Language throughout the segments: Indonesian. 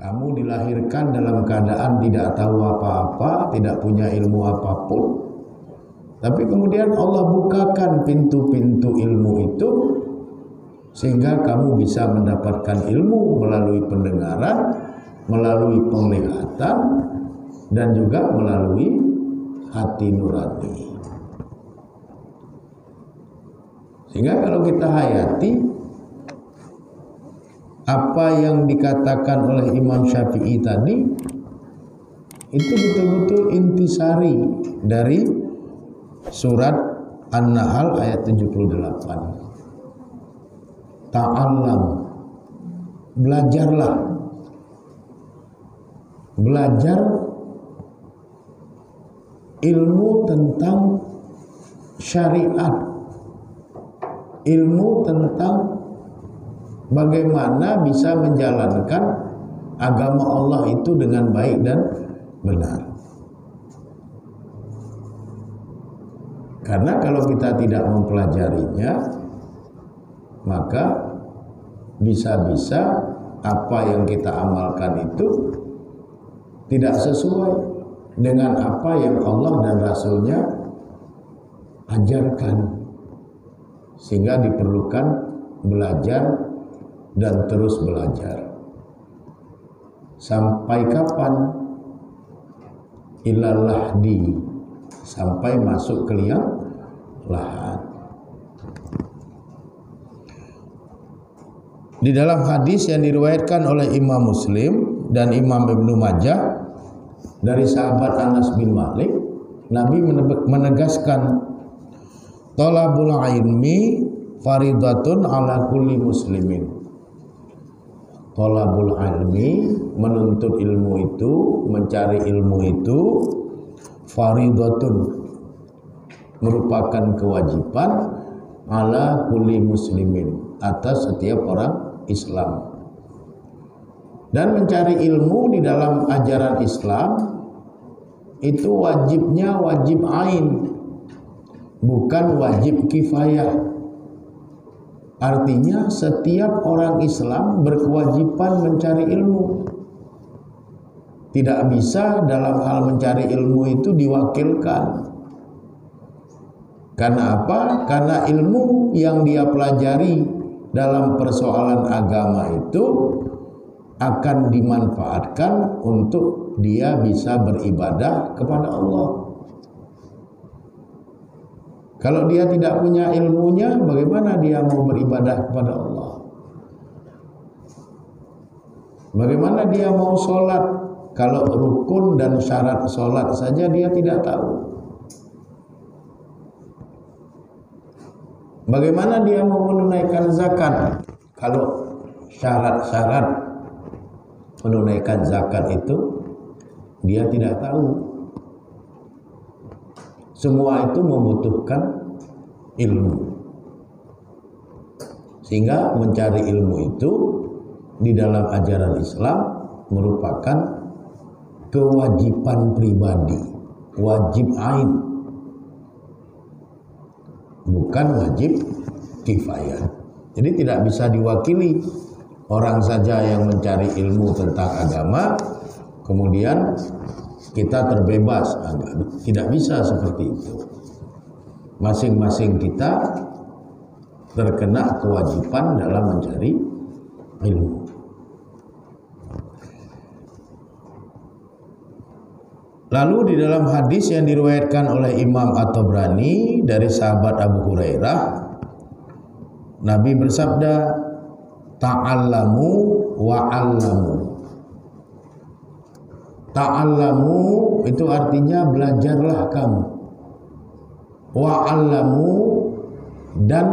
Kamu dilahirkan dalam keadaan tidak tahu apa-apa, tidak punya ilmu apapun. Tapi kemudian Allah bukakan pintu-pintu ilmu itu sehingga kamu bisa mendapatkan ilmu melalui pendengaran, melalui penglihatan, dan juga melalui hati nurani. Sehingga kalau kita hayati apa yang dikatakan oleh Imam Syafi'i tadi, itu betul-betul intisari dari surat An-Nahl ayat 78. Ta'allam, belajarlah. Belajar ilmu tentang syariat, ilmu tentang bagaimana bisa menjalankan agama Allah itu dengan baik dan benar. Karena kalau kita tidak mempelajarinya, maka bisa-bisa apa yang kita amalkan itu tidak sesuai dengan apa yang Allah dan Rasulnya ajarkan. Sehingga diperlukan belajar dan terus belajar. Sampai kapan? Ilal lahdi, sampai masuk ke liang lahat. Di dalam hadis yang diriwayatkan oleh Imam Muslim dan Imam Ibnu Majah dari sahabat Anas bin Malik, Nabi menegaskan, talabul ilmi faridatun ala kulli muslimin. Talabul ilmi, menuntut ilmu itu, mencari ilmu itu, faridatun, merupakan kewajiban ala kulli muslimin, atas setiap orang Islam. Dan mencari ilmu di dalam ajaran Islam itu wajibnya wajib ain, bukan wajib kifayah. Artinya setiap orang Islam berkewajiban mencari ilmu. Tidak bisa dalam hal mencari ilmu itu diwakilkan. Karena apa? Karena ilmu yang dia pelajari dalam persoalan agama itu akan dimanfaatkan untuk dia bisa beribadah kepada Allah. Kalau dia tidak punya ilmunya, bagaimana dia mau beribadah kepada Allah? Bagaimana dia mau sholat kalau rukun dan syarat sholat saja dia tidak tahu? Bagaimana dia mau menunaikan zakat kalau syarat-syarat menunaikan zakat itu dia tidak tahu? Semua itu membutuhkan ilmu. Sehingga mencari ilmu itu di dalam ajaran Islam merupakan kewajiban pribadi, wajib ain, bukan wajib kifayah. Jadi tidak bisa diwakili orang saja yang mencari ilmu tentang agama kemudian kita terbebas. Tidak bisa seperti itu. Masing-masing kita terkena kewajiban dalam mencari ilmu. Lalu di dalam hadis yang diriwayatkan oleh Imam At-Tabrani dari sahabat Abu Hurairah, Nabi bersabda, ta'allamu wa'allamu. Ta'allamu itu artinya belajarlah kamu. Wa'allamu, dan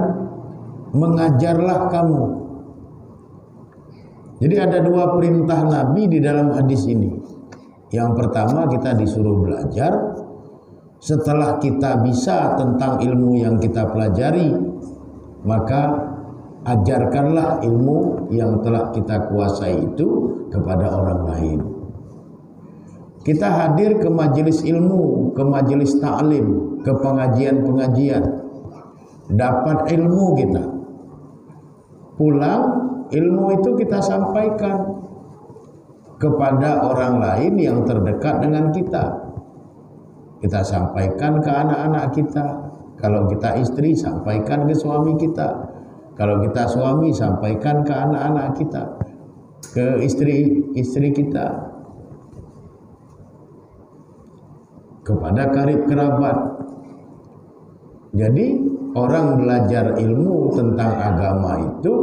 mengajarlah kamu. Jadi ada dua perintah Nabi di dalam hadis ini. Yang pertama, kita disuruh belajar. Setelah kita bisa tentang ilmu yang kita pelajari, maka ajarkanlah ilmu yang telah kita kuasai itu kepada orang lain. Kita hadir ke majelis ilmu, ke majelis ta'lim, ke pengajian-pengajian, dapat ilmu kita. Pulang, ilmu itu kita sampaikan. kepada orang lain yang terdekat dengan kita. Kita sampaikan ke anak-anak kita. Kalau kita istri, sampaikan ke suami kita. Kalau kita suami, sampaikan ke anak-anak kita, ke istri kita, kepada karib kerabat. Jadi orang belajar ilmu tentang agama itu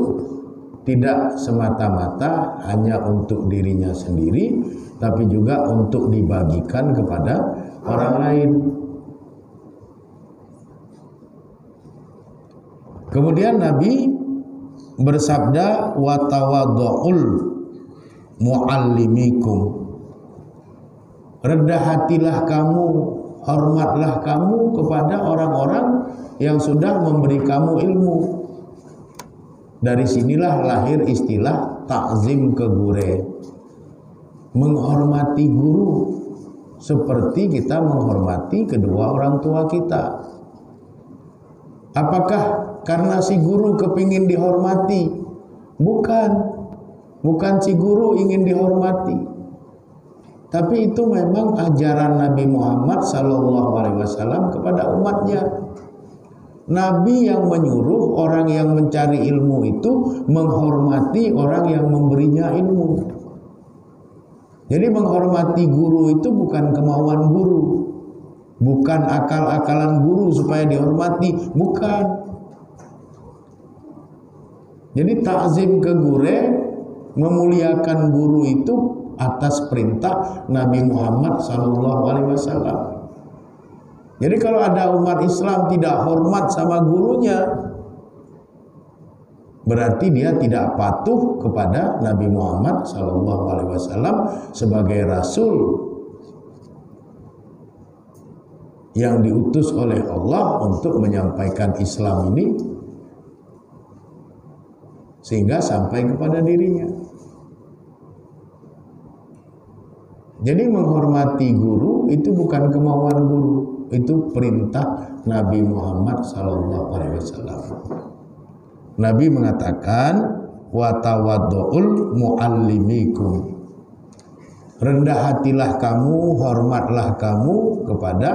tidak semata-mata hanya untuk dirinya sendiri, tapi juga untuk dibagikan kepada orang lain. Kemudian Nabi bersabda, wa tawaddu'ul muallimikum. Rendah hatilah kamu, hormatlah kamu kepada orang-orang yang sudah memberi kamu ilmu. Dari sinilah lahir istilah takzim kegure, menghormati guru seperti kita menghormati kedua orang tua kita. Apakah karena si guru kepingin dihormati? Bukan si guru ingin dihormati, tapi itu memang ajaran Nabi Muhammad SAW kepada umatnya. Nabi yang menyuruh orang yang mencari ilmu itu menghormati orang yang memberinya ilmu. Jadi menghormati guru itu bukan kemauan guru, bukan akal-akalan guru supaya dihormati, bukan. Jadi takzim ke guru, memuliakan guru itu atas perintah Nabi Muhammad SAW. Jadi kalau ada umat Islam tidak hormat sama gurunya, berarti dia tidak patuh kepada Nabi Muhammad SAW sebagai Rasul yang diutus oleh Allah untuk menyampaikan Islam ini sehingga sampai kepada dirinya. Jadi menghormati guru itu bukan kemauan guru, itu perintah Nabi Muhammad SAW. Nabi mengatakan, wa tawaddu'ul muallimikum. Rendah hatilah kamu, hormatlah kamu kepada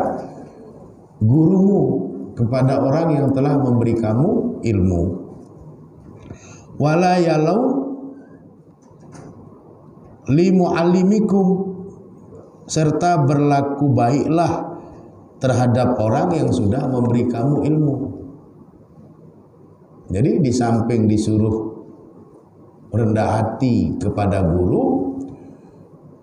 gurumu, kepada orang yang telah memberi kamu ilmu. Wala yalau li muallimikum, serta berlaku baiklah terhadap orang yang sudah memberi kamu ilmu. Jadi di samping disuruh rendah hati kepada guru,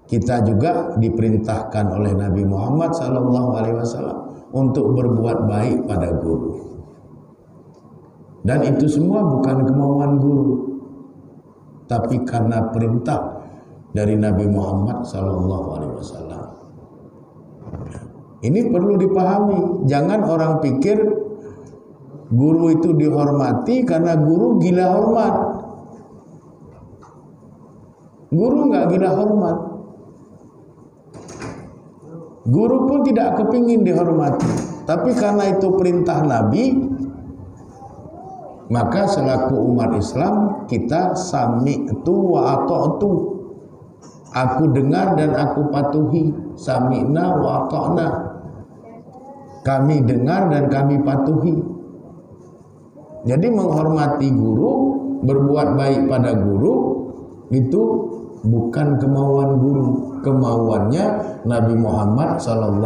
kita juga diperintahkan oleh Nabi Muhammad SAW untuk berbuat baik pada guru. Dan itu semua bukan kemauan guru, tapi karena perintah dari Nabi Muhammad SAW. Ini perlu dipahami. Jangan orang pikir guru itu dihormati karena guru gila hormat. Guru nggak gila hormat. Guru pun tidak kepingin dihormati. Tapi karena itu perintah Nabi, maka selaku umat Islam kita sami'tu wa ata'tu. Aku dengar dan aku patuhi. Sami'na wa ata'na. Kami dengar dan kami patuhi. Jadi menghormati guru, berbuat baik pada guru, itu bukan kemauan guru, kemauannya Nabi Muhammad SAW.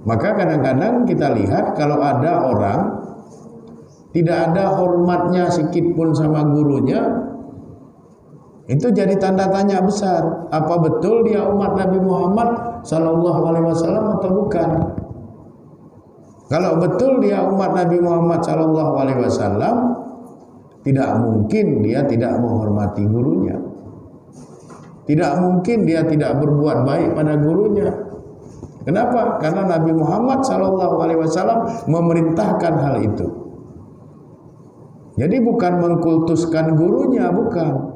Maka kadang-kadang kita lihat kalau ada orang tidak ada hormatnya sedikit pun sama gurunya, itu jadi tanda tanya besar. Apa betul dia umat Nabi Muhammad SAW atau bukan? Kalau betul dia umat Nabi Muhammad SAW, tidak mungkin dia tidak menghormati gurunya. Tidak mungkin dia tidak berbuat baik pada gurunya. Kenapa? Karena Nabi Muhammad SAW memerintahkan hal itu. Jadi bukan mengkultuskan gurunya, bukan.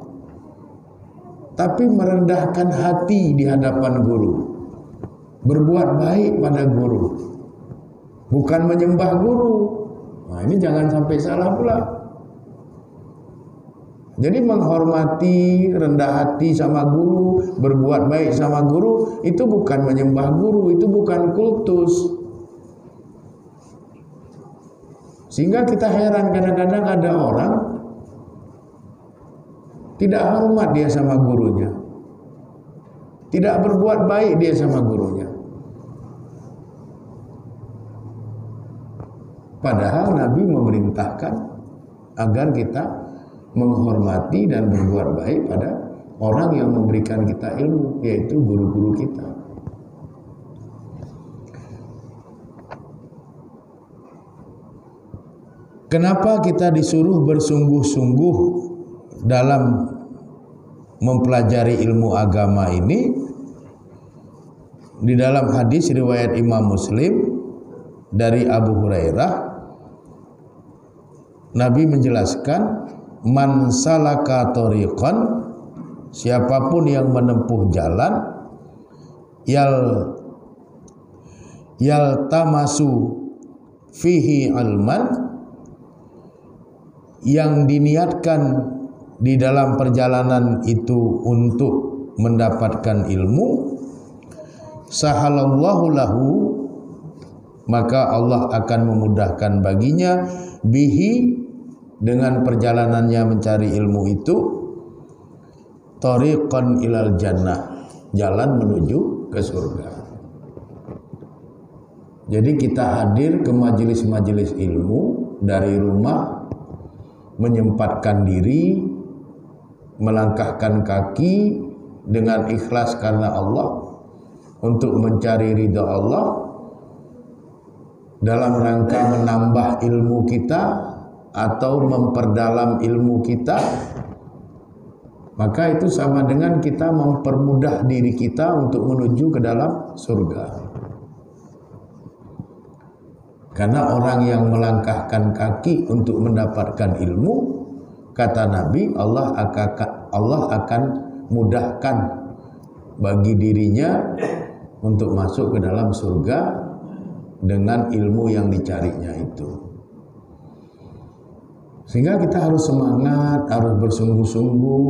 Tapi merendahkan hati di hadapan guru. Berbuat baik pada guru. Bukan menyembah guru. Nah, ini jangan sampai salah pula. Jadi menghormati, rendah hati sama guru, berbuat baik sama guru, itu bukan menyembah guru, itu bukan kultus. Sehingga kita heran kadang-kadang ada orang tidak hormat dia sama gurunya, tidak berbuat baik dia sama gurunya. Padahal Nabi memerintahkan agar kita menghormati dan berbuat baik pada orang yang memberikan kita ilmu, yaitu guru-guru kita. Kenapa kita disuruh bersungguh-sungguh dalam mempelajari ilmu agama ini? Di dalam hadis riwayat Imam Muslim dari Abu Hurairah, Nabi menjelaskan, man salaka thoriqan, siapapun yang menempuh jalan, yaltamasu fihi alman, yang diniatkan di dalam perjalanan itu untuk mendapatkan ilmu, sahalallahu lahu, maka Allah akan memudahkan baginya, bihi, dengan perjalanannya mencari ilmu itu, thariqan ilal jannah, jalan menuju ke surga. Jadi kita hadir ke majelis-majelis ilmu dari rumah, menyempatkan diri, melangkahkan kaki dengan ikhlas karena Allah, untuk mencari ridha Allah, dalam rangka menambah ilmu kita atau memperdalam ilmu kita, maka itu sama dengan kita mempermudah diri kita untuk menuju ke dalam surga. Karena orang yang melangkahkan kaki untuk mendapatkan ilmu, kata Nabi, Allah akan mudahkan bagi dirinya untuk masuk ke dalam surga dengan ilmu yang dicarinya itu. Sehingga kita harus semangat, harus bersungguh-sungguh,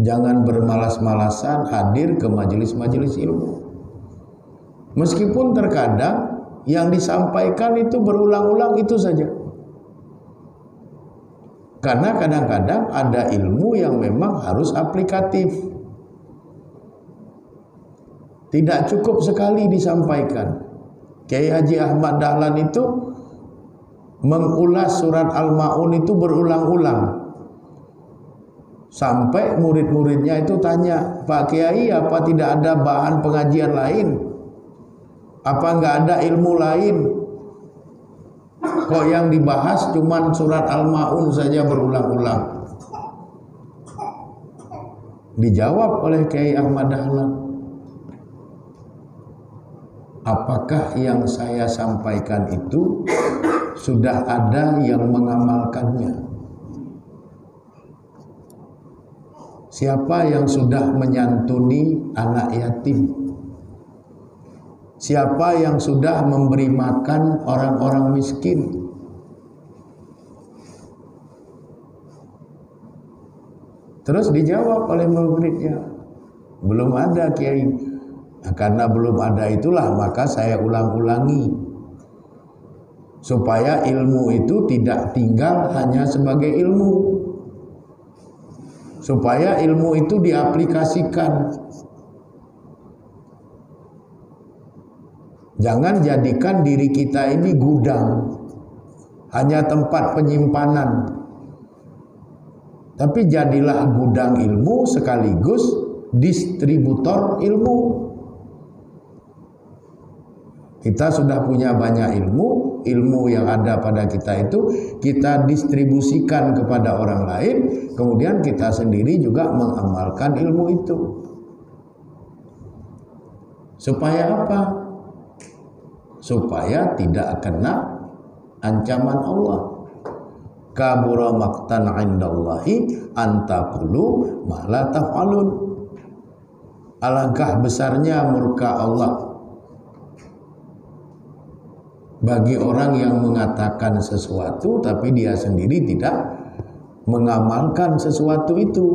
jangan bermalas-malasan hadir ke majelis-majelis ilmu. Meskipun terkadang yang disampaikan itu berulang-ulang itu saja. Karena kadang-kadang ada ilmu yang memang harus aplikatif. Tidak cukup sekali disampaikan. Kiai Haji Ahmad Dahlan itu mengulas surat Al-Ma'un itu berulang-ulang. Sampai murid-muridnya itu tanya, Pak Kiai, apa tidak ada bahan pengajian lain? Apa enggak ada ilmu lain? Kok yang dibahas cuman surat Al-Ma'un saja berulang-ulang? Dijawab oleh Kiai Ahmad Dahlan, apakah yang saya sampaikan itu sudah ada yang mengamalkannya? Siapa yang sudah menyantuni anak yatim? Siapa yang sudah memberi makan orang-orang miskin? Terus dijawab oleh muridnya, belum ada Kiai. Nah, karena belum ada itulah maka saya ulang-ulangi, supaya ilmu itu tidak tinggal hanya sebagai ilmu, supaya ilmu itu diaplikasikan. Jangan jadikan diri kita ini gudang, hanya tempat penyimpanan. Tapi jadilah gudang ilmu sekaligus distributor ilmu. Kita sudah punya banyak ilmu, ilmu yang ada pada kita itu kita distribusikan kepada orang lain, kemudian kita sendiri juga mengamalkan ilmu itu. Supaya apa? Supaya tidak kena ancaman Allah. Kabura maqtan 'indallahi an taqulu ma la taf'alun. Alangkah besarnya murka Allah bagi orang yang mengatakan sesuatu tapi dia sendiri tidak mengamalkan sesuatu itu.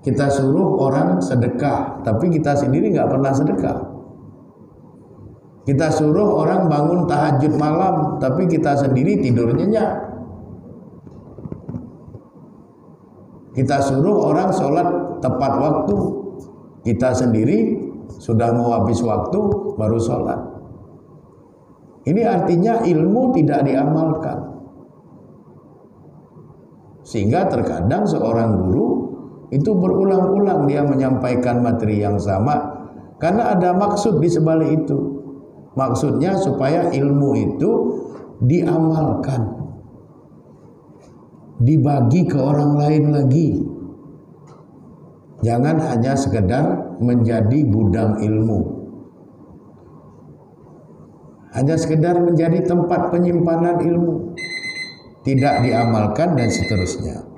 Kita suruh orang sedekah, tapi kita sendiri nggak pernah sedekah. Kita suruh orang bangun tahajud malam, tapi kita sendiri tidur nyenyak. Kita suruh orang sholat tepat waktu, kita sendiri sudah mau habis waktu baru sholat. Ini artinya ilmu tidak diamalkan. Sehingga terkadang seorang guru itu berulang-ulang dia menyampaikan materi yang sama, karena ada maksud di sebalik itu. Maksudnya supaya ilmu itu diamalkan, dibagi ke orang lain lagi. Jangan hanya sekedar menjadi gudang ilmu, hanya sekedar menjadi tempat penyimpanan ilmu, tidak diamalkan dan seterusnya.